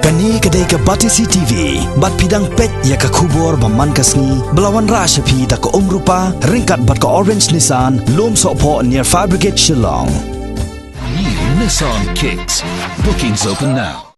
Kani kedai ke Batisi TV, bat pidang pet ya ke kubur baman kasni, belawan rasa pi da ke rupa, ringkat bat ke Orange Nissan, lom sokpo near Fire Brigade Shillong. New Nissan Kicks. Bookings open now.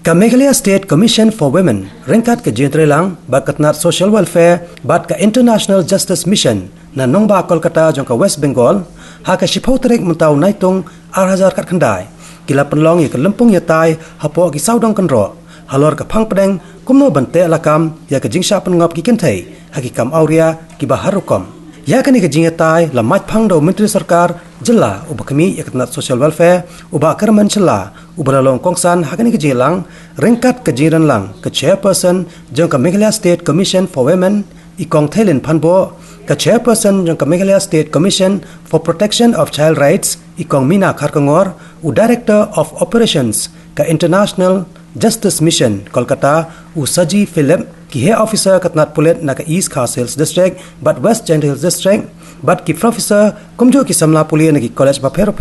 Ka Meghalaya State Commission for Women, ringkat ke Jentrelang, bat katnat social welfare, bat ka International Justice Mission, na Nongba Kolkata jong ka West Bengal, ha ka Shipau Terik mentau naitung 8,000 kat kendai. Kila penlong ya ke lempung ya tai, hapo ki saudong kenro. Halor ke pang pedeng, kumno bante alakam, ya ke jingsha pengop ki kentai, haki kam auria ki baharukom. Ya kani ke jingetai, la maj pang do Menteri Sarkar, jela uba kami ya ketnat social welfare, uba kerman cela, uba lalong kongsan hakani ke jingelang, ringkat ke jingan lang, ke chairperson, jong ke Meghalaya State Commission for Women, ikong Thailand Panbo, ke chairperson jong ke Meghalaya State Commission for Protection of Child Rights, ikong Mina Kharkongor, u Director of Operations, ke International Justice Mission Kolkata u Saji Philip ki head officer katnat pulet na ka East Khas Hills District but West Gent Hills District but ki professor kumjo ki samla pulia na ki college ba per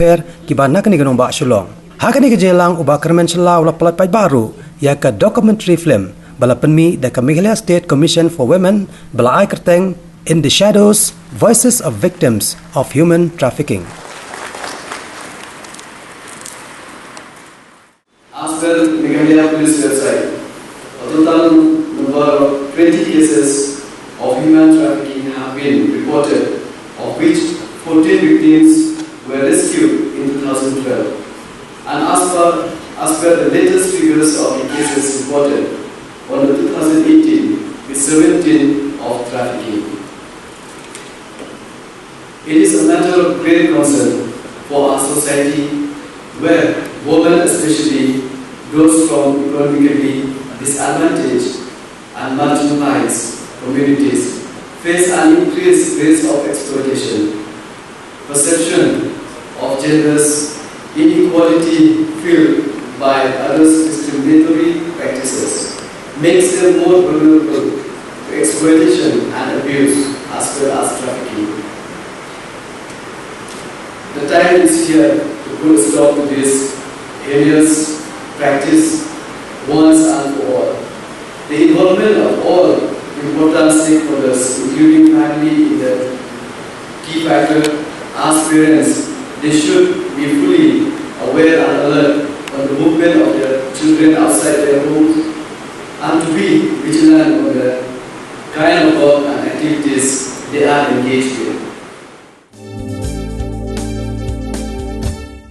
ki ba nakani ganong ba Shillong hakani ke jelang u ba kermen chela ula pelat pai baru ya ka documentary film bala penmi da ka Meghalaya State Commission for Women bala ai kerteng In the Shadows Voices of Victims of Human Trafficking. As per Meghalaya Police website, a total number of 20 cases of human trafficking have been reported, of which 14 victims were rescued in 2012. And as per the latest figures of the cases reported on the 2018, with 17 of trafficking. It is a matter of great concern for our society, where women especially those from economically disadvantaged and marginalized communities face an increased risk of exploitation. Perception of gender's inequality fueled by others' discriminatory practices makes them more vulnerable to exploitation and abuse as well as trafficking. The time is here to put a stop to this heinous practice once and for all. The involvement of all important stakeholders, including family, in the key factor. As parents, they should be fully aware and alert on the movement of their children outside their homes and to be vigilant on the kind of work and activities they are engaged in.